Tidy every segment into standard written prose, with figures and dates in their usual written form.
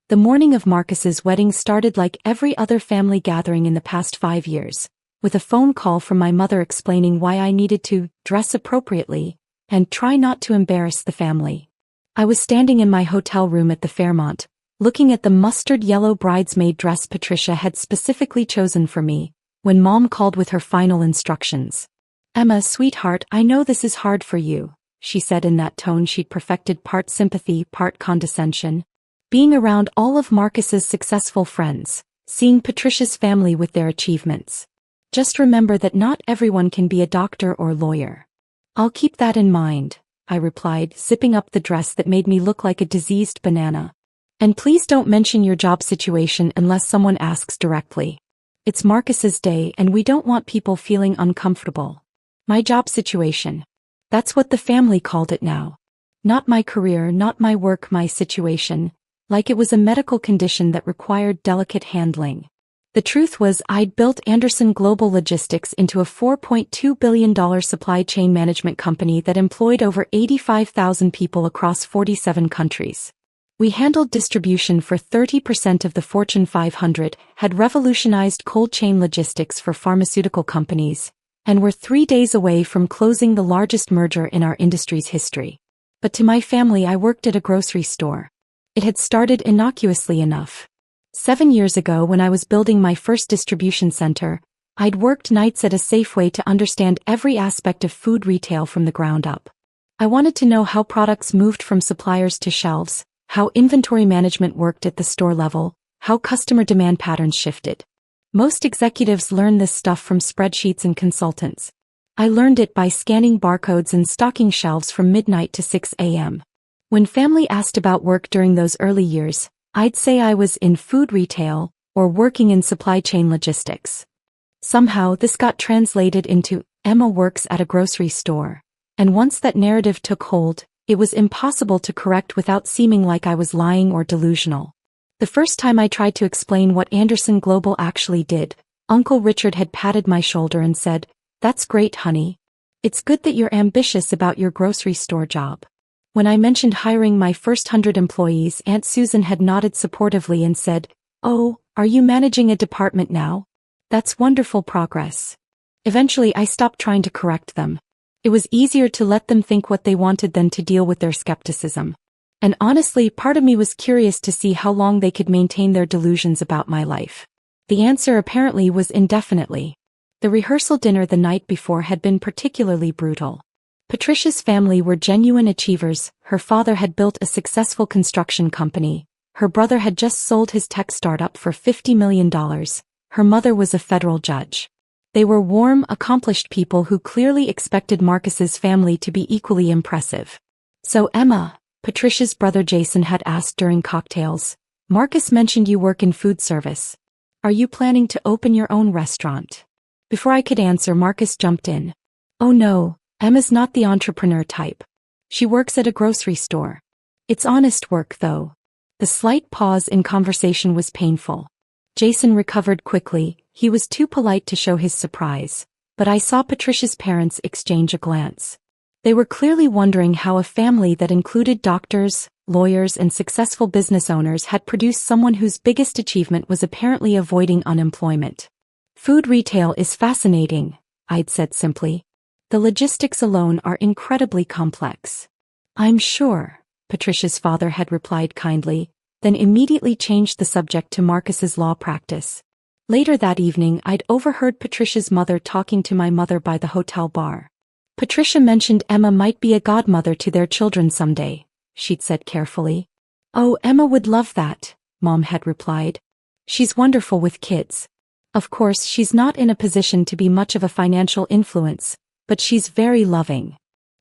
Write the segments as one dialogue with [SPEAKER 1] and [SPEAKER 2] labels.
[SPEAKER 1] The morning of Marcus's wedding started like every other family gathering in the past 5 years, with a phone call from my mother explaining why I needed to dress appropriately and try not to embarrass the family. I was standing in my hotel room at the Fairmont, looking at the mustard yellow bridesmaid dress Patricia had specifically chosen for me, when Mom called with her final instructions. "Emma, sweetheart, I know this is hard for you," she said in that tone she'd perfected, part sympathy, part condescension. Being around all of Marcus's successful friends, seeing Patricia's family with their achievements. "Just remember that not everyone can be a doctor or lawyer." "I'll keep that in mind," I replied, zipping up the dress that made me look like a diseased banana. "And please don't mention your job situation unless someone asks directly. It's Marcus's day and we don't want people feeling uncomfortable." My job situation. That's what the family called it now. Not my career, not my work, my situation, like it was a medical condition that required delicate handling. The truth was I'd built Anderson Global Logistics into a $4.2 billion supply chain management company that employed over 85,000 people across 47 countries. We handled distribution for 30% of the Fortune 500, had revolutionized cold chain logistics for pharmaceutical companies, and were 3 days away from closing the largest merger in our industry's history. But to my family, I worked at a grocery store. It had started innocuously enough. 7 years ago, when I was building my first distribution center, I'd worked nights at a Safeway to understand every aspect of food retail from the ground up. I wanted to know how products moved from suppliers to shelves, how inventory management worked at the store level, how customer demand patterns shifted. Most executives learn this stuff from spreadsheets and consultants. I learned it by scanning barcodes and stocking shelves from midnight to 6 a.m. When family asked about work during those early years, I'd say I was in food retail or working in supply chain logistics. Somehow this got translated into Emma works at a grocery store, and once that narrative took hold, it was impossible to correct without seeming like I was lying or delusional. The first time I tried to explain what Anderson Global actually did, Uncle Richard had patted my shoulder and said, "That's great, honey. It's good that you're ambitious about your grocery store job." When I mentioned hiring my first 100 employees, Aunt Susan had nodded supportively and said, "Oh, are you managing a department now? That's wonderful progress." Eventually I stopped trying to correct them. It was easier to let them think what they wanted than to deal with their skepticism. And honestly, part of me was curious to see how long they could maintain their delusions about my life. The answer apparently was indefinitely. The rehearsal dinner the night before had been particularly brutal. Patricia's family were genuine achievers. Her father had built a successful construction company. Her brother had just sold his tech startup for $50 million. Her mother was a federal judge. They were warm, accomplished people who clearly expected Marcus's family to be equally impressive. "So Emma," Patricia's brother Jason had asked during cocktails, "Marcus mentioned you work in food service. Are you planning to open your own restaurant?" Before I could answer, Marcus jumped in. "Oh no, Emma's not the entrepreneur type. She works at a grocery store. It's honest work though." The slight pause in conversation was painful. Jason recovered quickly. He was too polite to show his surprise, but I saw Patricia's parents exchange a glance. They were clearly wondering how a family that included doctors, lawyers, and successful business owners had produced someone whose biggest achievement was apparently avoiding unemployment. "Food retail is fascinating," I'd said simply. "The logistics alone are incredibly complex." "I'm sure," Patricia's father had replied kindly, then immediately changed the subject to Marcus's law practice. Later that evening, I'd overheard Patricia's mother talking to my mother by the hotel bar. "Patricia mentioned Emma might be a godmother to their children someday," she'd said carefully. "Oh, Emma would love that," Mom had replied. "She's wonderful with kids. Of course, she's not in a position to be much of a financial influence, but she's very loving."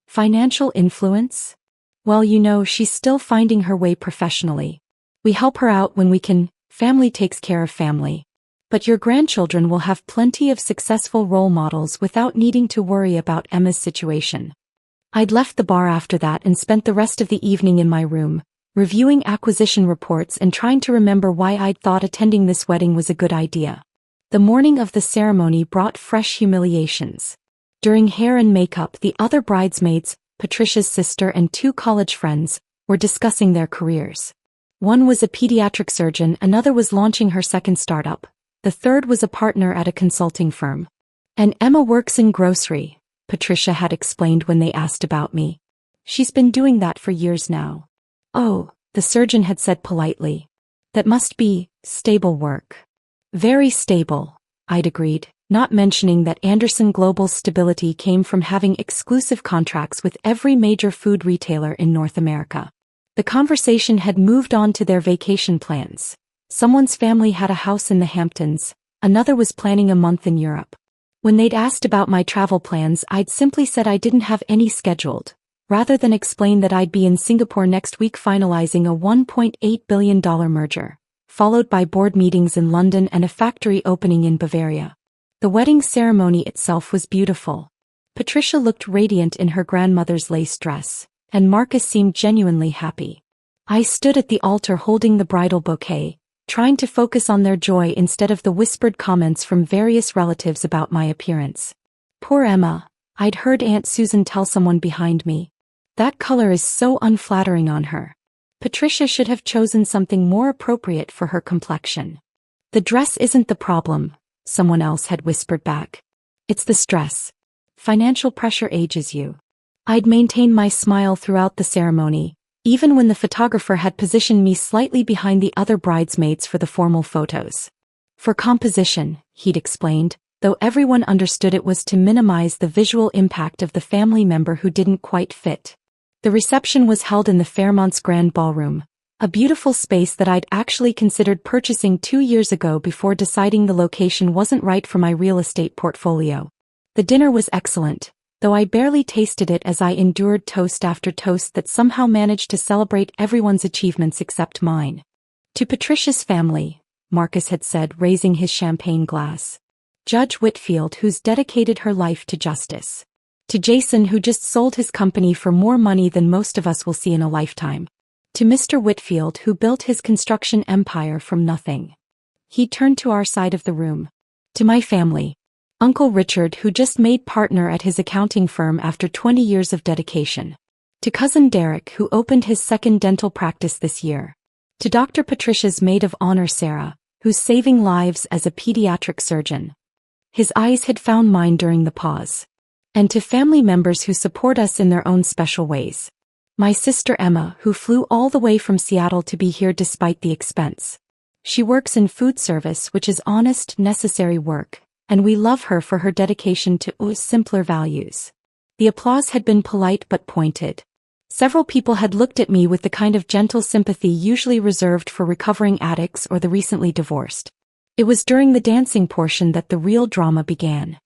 [SPEAKER 1] Financial influence? Well, she's still finding her way professionally. We help her out when we can. Family takes care of family. But your grandchildren will have plenty of successful role models without needing to worry about Emma's situation. I'd left the bar after that and spent the rest of the evening in my room, reviewing acquisition reports and trying to remember why I'd thought attending this wedding was a good idea. The morning of the ceremony brought fresh humiliations. During hair and makeup, the other bridesmaids, Patricia's sister and 2 college friends, were discussing their careers. One was a pediatric surgeon, another was launching her second startup, the third was a partner at a consulting firm. And Emma works in grocery, Patricia had explained when they asked about me. She's been doing that for years now. Oh, the surgeon had said politely. That must be stable work. Very stable, I'd agreed, not mentioning that Anderson Global's stability came from having exclusive contracts with every major food retailer in North America. The conversation had moved on to their vacation plans. Someone's family had a house in the Hamptons, another was planning a month in Europe. When they'd asked about my travel plans, I'd simply said I didn't have any scheduled, rather than explain that I'd be in Singapore next week finalizing a $1.8 billion merger, followed by board meetings in London and a factory opening in Bavaria. The wedding ceremony itself was beautiful. Patricia looked radiant in her grandmother's lace dress, and Marcus seemed genuinely happy. I stood at the altar holding the bridal bouquet, trying to focus on their joy instead of the whispered comments from various relatives about my appearance. Poor Emma, I'd heard Aunt Susan tell someone behind me. That color is so unflattering on her. Patricia should have chosen something more appropriate for her complexion. The dress isn't the problem, someone else had whispered back. It's the stress. Financial pressure ages you. I'd maintained my smile throughout the ceremony, even when the photographer had positioned me slightly behind the other bridesmaids for the formal photos. For composition, he'd explained, though everyone understood it was to minimize the visual impact of the family member who didn't quite fit. The reception was held in the Fairmont's Grand Ballroom, a beautiful space that I'd actually considered purchasing 2 years ago before deciding the location wasn't right for my real estate portfolio. The dinner was excellent, though I barely tasted it as I endured toast after toast that somehow managed to celebrate everyone's achievements except mine. To Patricia's family, Marcus had said, raising his champagne glass. Judge Whitfield, who's dedicated her life to justice. To Jason, who just sold his company for more money than most of us will see in a lifetime. To Mr. Whitfield, who built his construction empire from nothing. He turned to our side of the room. To my family. Uncle Richard, who just made partner at his accounting firm after 20 years of dedication. To Cousin Derek, who opened his second dental practice this year. To Dr. Patricia's maid of honor Sarah, who's saving lives as a pediatric surgeon. His eyes had found mine during the pause. And to family members who support us in their own special ways. My sister Emma, who flew all the way from Seattle to be here despite the expense. She works in food service, which is honest, necessary work, and we love her for her dedication to simpler values. The applause had been polite but pointed. Several people had looked at me with the kind of gentle sympathy usually reserved for recovering addicts or the recently divorced. It was during the dancing portion that the real drama began.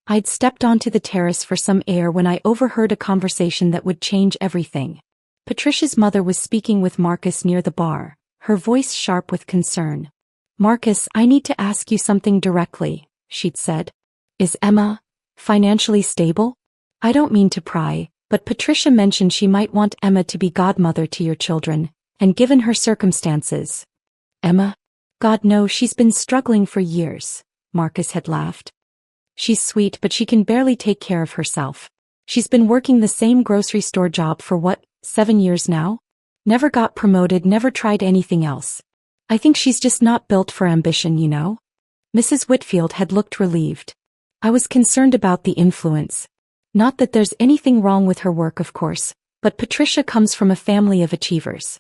[SPEAKER 1] I'd stepped onto the terrace for some air when I overheard a conversation that would change everything. Patricia's mother was speaking with Marcus near the bar, her voice sharp with concern. Marcus, I need to ask you something directly, she'd said. Is Emma financially stable? I don't mean to pry, but Patricia mentioned she might want Emma to be godmother to your children, and given her circumstances. Emma? God no, she's been struggling for years, Marcus had laughed. She's sweet, but she can barely take care of herself. She's been working the same grocery store job for 7 years now? Never got promoted, never tried anything else. I think she's just not built for ambition, you know? Mrs. Whitfield had looked relieved. I was concerned about the influence. Not that there's anything wrong with her work, of course, but Patricia comes from a family of achievers.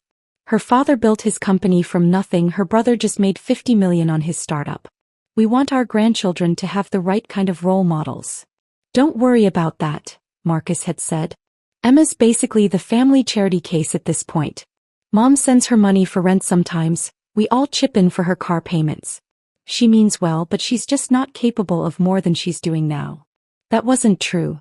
[SPEAKER 1] Her father built his company from nothing, her brother just made $50 million on his startup. We want our grandchildren to have the right kind of role models. Don't worry about that, Marcus had said. Emma's basically the family charity case at this point. Mom sends her money for rent sometimes, we all chip in for her car payments. She means well, but she's just not capable of more than she's doing now. That wasn't true.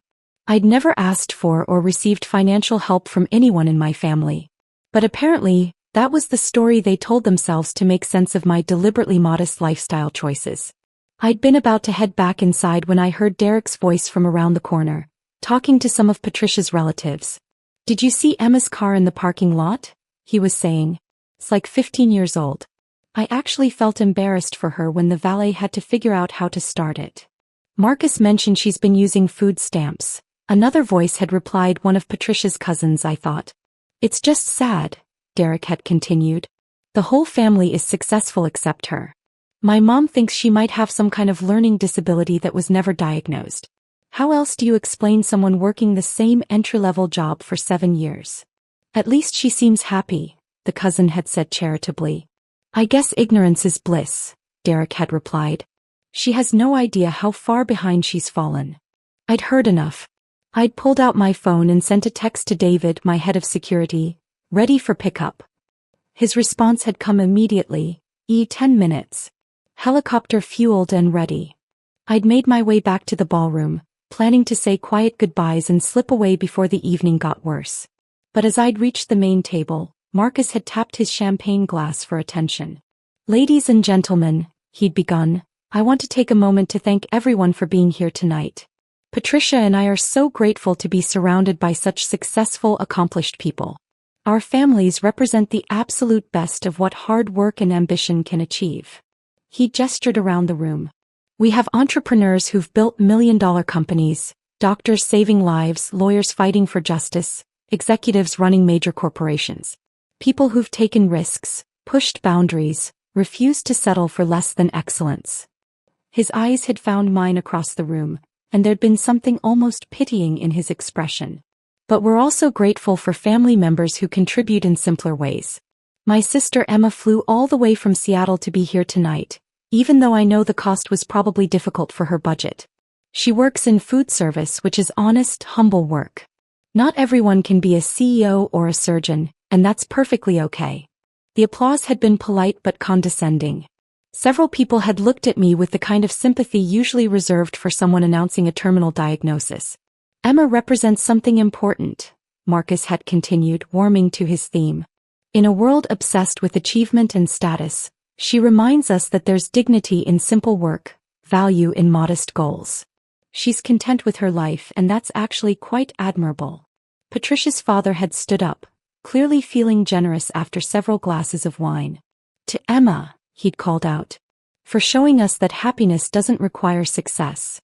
[SPEAKER 1] I'd never asked for or received financial help from anyone in my family. But apparently, that was the story they told themselves to make sense of my deliberately modest lifestyle choices. I'd been about to head back inside when I heard Derek's voice from around the corner, talking to some of Patricia's relatives. Did you see Emma's car in the parking lot? He was saying. It's like 15 years old. I actually felt embarrassed for her when the valet had to figure out how to start it. Marcus mentioned she's been using food stamps. Another voice had replied, one of Patricia's cousins, I thought. It's just sad, Derek had continued. The whole family is successful except her. My mom thinks she might have some kind of learning disability that was never diagnosed. How else do you explain someone working the same entry-level job for 7 years? At least she seems happy, the cousin had said charitably. I guess ignorance is bliss, Derek had replied. She has no idea how far behind she's fallen. I'd heard enough. I'd pulled out my phone and sent a text to David, my head of security, ready for pickup. His response had come immediately, 10 minutes. Helicopter fueled and ready. I'd made my way back to the ballroom, planning to say quiet goodbyes and slip away before the evening got worse. But as I'd reached the main table, Marcus had tapped his champagne glass for attention. Ladies and gentlemen, he'd begun, I want to take a moment to thank everyone for being here tonight. Patricia and I are so grateful to be surrounded by such successful, accomplished people. Our families represent the absolute best of what hard work and ambition can achieve. He gestured around the room. We have entrepreneurs who've built million-dollar companies, doctors saving lives, lawyers fighting for justice, executives running major corporations. People who've taken risks, pushed boundaries, refused to settle for less than excellence. His eyes had found mine across the room, and there'd been something almost pitying in his expression. But we're also grateful for family members who contribute in simpler ways. My sister Emma flew all the way from Seattle to be here tonight, even though I know the cost was probably difficult for her budget. She works in food service, which is honest, humble work. Not everyone can be a CEO or a surgeon, and that's perfectly okay. The applause had been polite but condescending. Several people had looked at me with the kind of sympathy usually reserved for someone announcing a terminal diagnosis. Emma represents something important, Marcus had continued, warming to his theme. In a world obsessed with achievement and status, she reminds us that there's dignity in simple work, value in modest goals. She's content with her life, and that's actually quite admirable. Patricia's father had stood up, clearly feeling generous after several glasses of wine. To Emma, he'd called out, for showing us that happiness doesn't require success.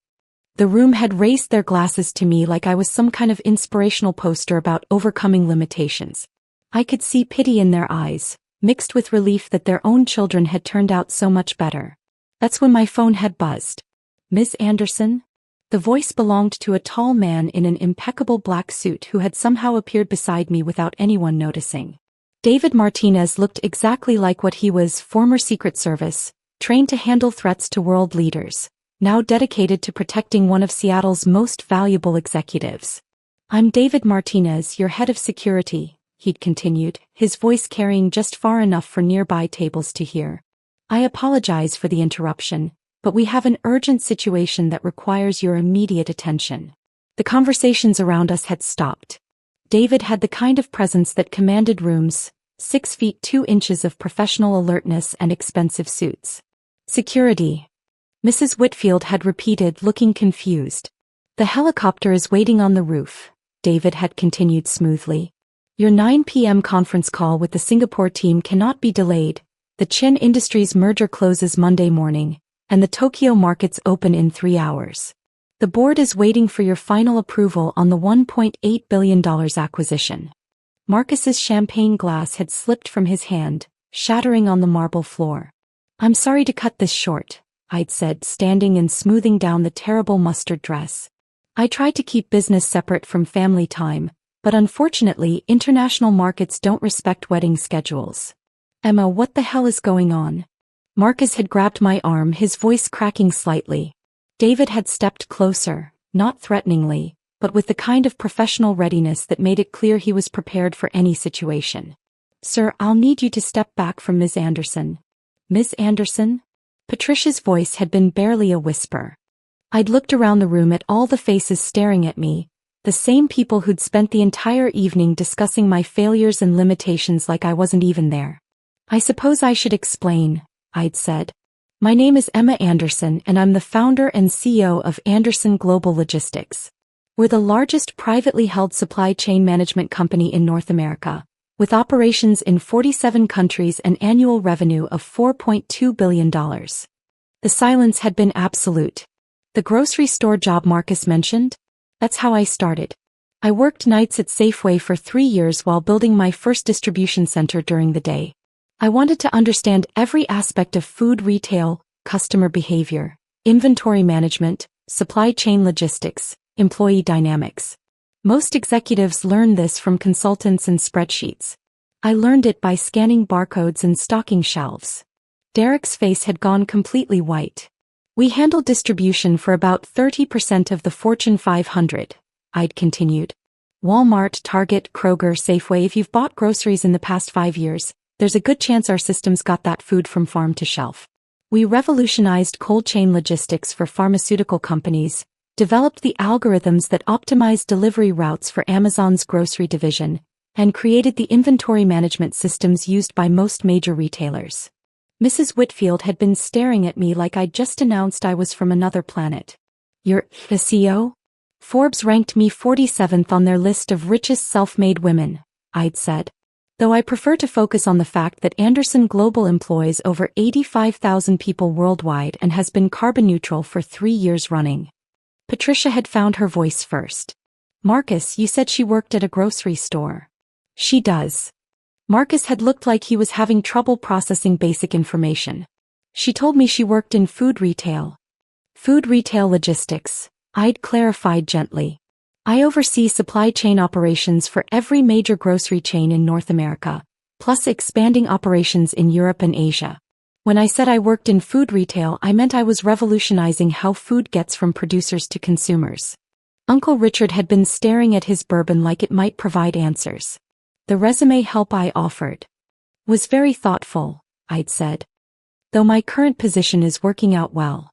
[SPEAKER 1] The room had raised their glasses to me like I was some kind of inspirational poster about overcoming limitations. I could see pity in their eyes, mixed with relief that their own children had turned out so much better. That's when my phone had buzzed. Ms. Anderson? The voice belonged to a tall man in an impeccable black suit who had somehow appeared beside me without anyone noticing. David Martinez looked exactly like what he was, former Secret Service, trained to handle threats to world leaders, now dedicated to protecting one of Seattle's most valuable executives. I'm David Martinez, your head of security, he'd continued, his voice carrying just far enough for nearby tables to hear. I apologize for the interruption, but we have an urgent situation that requires your immediate attention. The conversations around us had stopped. David had the kind of presence that commanded rooms, 6 feet 2 inches of professional alertness and expensive suits. Security. Mrs. Whitfield had repeated, looking confused. The helicopter is waiting on the roof, David had continued smoothly. Your 9 p.m. conference call with the Singapore team cannot be delayed. The Chin Industries merger closes Monday morning, and the Tokyo markets open in 3 hours. The board is waiting for your final approval on the $1.8 billion acquisition. Marcus's champagne glass had slipped from his hand, shattering on the marble floor. I'm sorry to cut this short, I'd said, standing and smoothing down the terrible mustard dress. I tried to keep business separate from family time, but unfortunately international markets don't respect wedding schedules. Emma, what the hell is going on? Marcus had grabbed my arm, his voice cracking slightly. David had stepped closer, not threateningly, but with the kind of professional readiness that made it clear he was prepared for any situation. Sir, I'll need you to step back from Ms. Anderson. Ms. Anderson? Patricia's voice had been barely a whisper. I'd looked around the room at all the faces staring at me, the same people who'd spent the entire evening discussing my failures and limitations like I wasn't even there. I suppose I should explain, I'd said. My name is Emma Anderson and I'm the founder and CEO of Anderson Global Logistics. We're the largest privately held supply chain management company in North America, with operations in 47 countries and annual revenue of $4.2 billion. The silence had been absolute. The grocery store job Marcus mentioned? That's how I started. I worked nights at Safeway for 3 years while building my first distribution center during the day. I wanted to understand every aspect of food retail, customer behavior, inventory management, supply chain logistics, employee dynamics. Most executives learn this from consultants and spreadsheets. I learned it by scanning barcodes and stocking shelves. Derek's face had gone completely white. We handle distribution for about 30% of the Fortune 500, I'd continued. Walmart, Target, Kroger, Safeway. If you've bought groceries in the past 5 years, there's a good chance our systems got that food from farm to shelf. We revolutionized cold chain logistics for pharmaceutical companies, developed the algorithms that optimize delivery routes for Amazon's grocery division, and created the inventory management systems used by most major retailers. Mrs. Whitfield had been staring at me like I'd just announced I was from another planet. You're the CEO? Forbes ranked me 47th on their list of richest self-made women, I'd said. Though I prefer to focus on the fact that Anderson Global employs over 85,000 people worldwide and has been carbon neutral for 3 years running. Patricia had found her voice first. Marcus, you said she worked at a grocery store. She does. Marcus had looked like he was having trouble processing basic information. She told me she worked in food retail. Food retail logistics, I'd clarified gently. I oversee supply chain operations for every major grocery chain in North America, plus expanding operations in Europe and Asia. When I said I worked in food retail, I meant I was revolutionizing how food gets from producers to consumers. Uncle Richard had been staring at his bourbon like it might provide answers. The resume help I offered was very thoughtful, I'd said. Though my current position is working out well.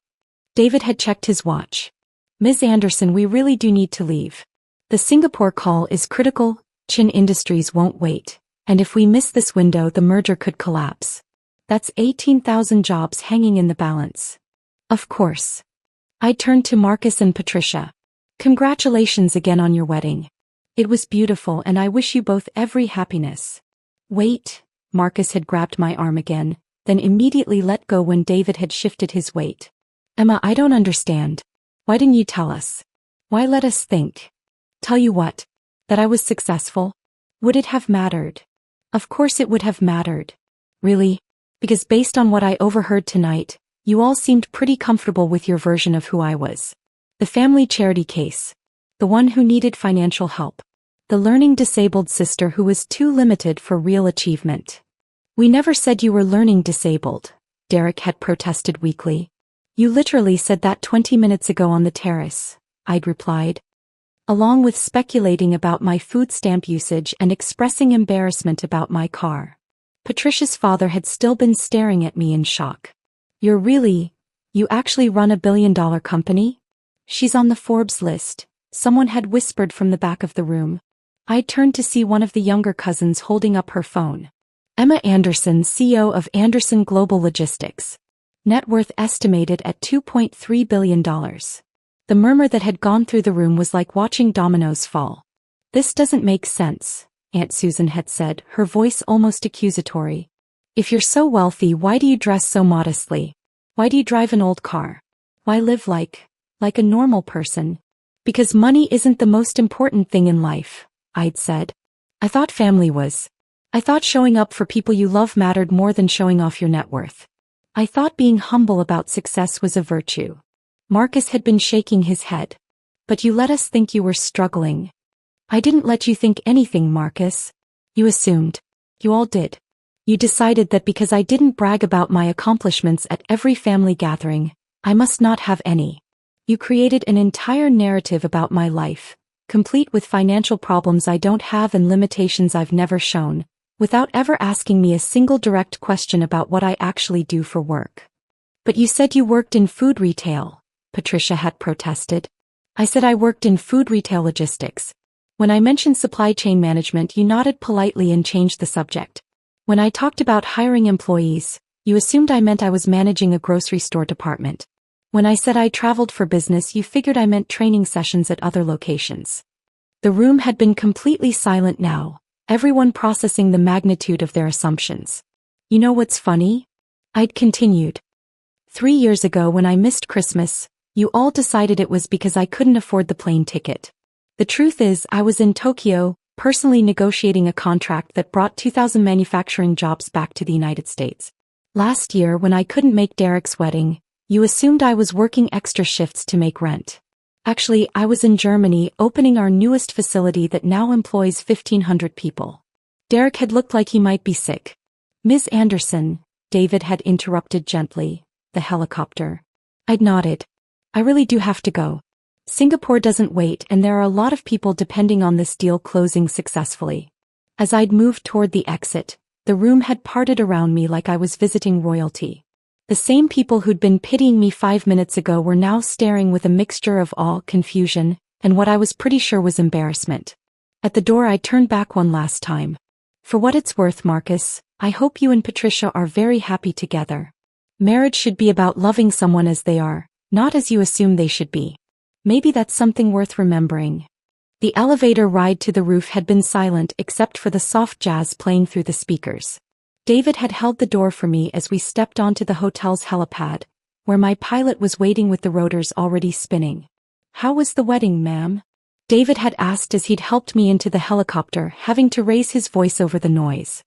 [SPEAKER 1] David had checked his watch. Ms. Anderson, we really do need to leave. The Singapore call is critical, Chin Industries won't wait, and if we miss this window the merger could collapse. That's 18,000 jobs hanging in the balance. Of course. I turned to Marcus and Patricia. Congratulations again on your wedding. It was beautiful and I wish you both every happiness. Wait, Marcus had grabbed my arm again, then immediately let go when David had shifted his weight. Emma, I don't understand. Why didn't you tell us? Why let us think? Tell you what? That I was successful? Would it have mattered? Of course it would have mattered. Really? Because based on what I overheard tonight, you all seemed pretty comfortable with your version of who I was. The family charity case. The one who needed financial help. The learning disabled sister who was too limited for real achievement. We never said you were learning disabled, Derek had protested weakly. You literally said that 20 minutes ago on the terrace, I'd replied. Along with speculating about my food stamp usage and expressing embarrassment about my car. Patricia's father had still been staring at me in shock. You actually run $1 billion company? She's on the Forbes list, someone had whispered from the back of the room. I turned to see one of the younger cousins holding up her phone. Emma Anderson, CEO of Anderson Global Logistics. Net worth estimated at $2.3 billion. The murmur that had gone through the room was like watching dominoes fall. This doesn't make sense, Aunt Susan had said, her voice almost accusatory. If you're so wealthy, why do you dress so modestly? Why do you drive an old car? Why live like a normal person? Because money isn't the most important thing in life, I'd said. I thought family was. I thought showing up for people you love mattered more than showing off your net worth. I thought being humble about success was a virtue. Marcus had been shaking his head. But you let us think you were struggling. I didn't let you think anything, Marcus. You assumed. You all did. You decided that because I didn't brag about my accomplishments at every family gathering, I must not have any. You created an entire narrative about my life, complete with financial problems I don't have and limitations I've never shown, without ever asking me a single direct question about what I actually do for work. But you said you worked in food retail, Patricia had protested. I said I worked in food retail logistics. When I mentioned supply chain management, you nodded politely and changed the subject. When I talked about hiring employees, you assumed I meant I was managing a grocery store department. When I said I traveled for business, you figured I meant training sessions at other locations. The room had been completely silent now, everyone processing the magnitude of their assumptions. You know what's funny? I'd continued. 3 years ago when I missed Christmas, you all decided it was because I couldn't afford the plane ticket. The truth is I was in Tokyo, personally negotiating a contract that brought 2,000 manufacturing jobs back to the United States. Last year, when I couldn't make Derek's wedding, you assumed I was working extra shifts to make rent. Actually, I was in Germany opening our newest facility that now employs 1,500 people. Derek had looked like he might be sick. Ms. Anderson, David had interrupted gently. The helicopter. I'd nodded. I really do have to go. Singapore doesn't wait, and there are a lot of people depending on this deal closing successfully. As I'd moved toward the exit, the room had parted around me like I was visiting royalty. The same people who'd been pitying me 5 minutes ago were now staring with a mixture of awe, confusion, and what I was pretty sure was embarrassment. At the door I turned back one last time. For what it's worth, Marcus, I hope you and Patricia are very happy together. Marriage should be about loving someone as they are, not as you assume they should be. Maybe that's something worth remembering. The elevator ride to the roof had been silent except for the soft jazz playing through the speakers. David had held the door for me as we stepped onto the hotel's helipad, where my pilot was waiting with the rotors already spinning. How was the wedding, ma'am? David had asked as he'd helped me into the helicopter, having to raise his voice over the noise.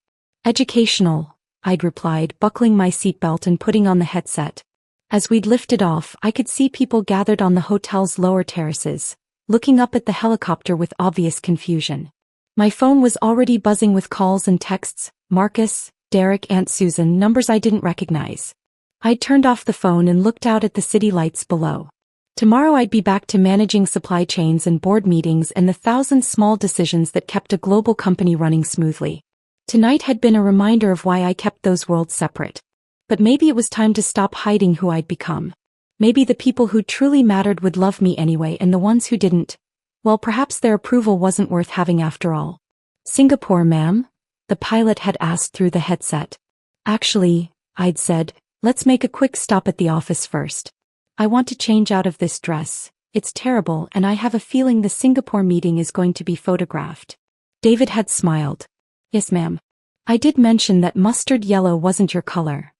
[SPEAKER 1] Educational, I'd replied, buckling my seatbelt and putting on the headset. As we'd lifted off, I could see people gathered on the hotel's lower terraces, looking up at the helicopter with obvious confusion. My phone was already buzzing with calls and texts. Marcus, Derek, Aunt Susan, numbers I didn't recognize. I'd turned off the phone and looked out at the city lights below. Tomorrow I'd be back to managing supply chains and board meetings and the 1,000 small decisions that kept a global company running smoothly. Tonight had been a reminder of why I kept those worlds separate. But maybe it was time to stop hiding who I'd become. Maybe the people who truly mattered would love me anyway, and the ones who didn't, well, perhaps their approval wasn't worth having after all. Singapore, ma'am? The pilot had asked through the headset. Actually, I'd said, let's make a quick stop at the office first. I want to change out of this dress. It's terrible, and I have a feeling the Singapore meeting is going to be photographed. David had smiled. Yes, ma'am. I did mention that mustard yellow wasn't your color.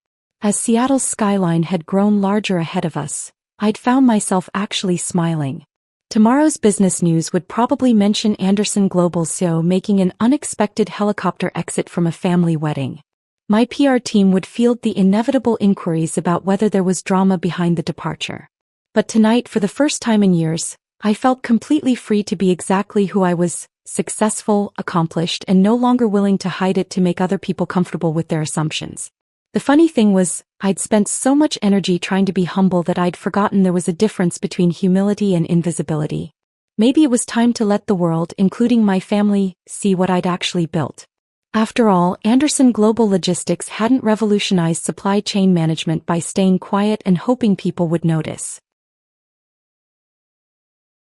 [SPEAKER 1] As Seattle's skyline had grown larger ahead of us, I'd found myself actually smiling. Tomorrow's business news would probably mention Anderson Global's CEO making an unexpected helicopter exit from a family wedding. My PR team would field the inevitable inquiries about whether there was drama behind the departure. But tonight, for the first time in years, I felt completely free to be exactly who I was, successful, accomplished, and no longer willing to hide it to make other people comfortable with their assumptions. The funny thing was, I'd spent so much energy trying to be humble that I'd forgotten there was a difference between humility and invisibility. Maybe it was time to let the world, including my family, see what I'd actually built. After all, Anderson Global Logistics hadn't revolutionized supply chain management by staying quiet and hoping people would notice.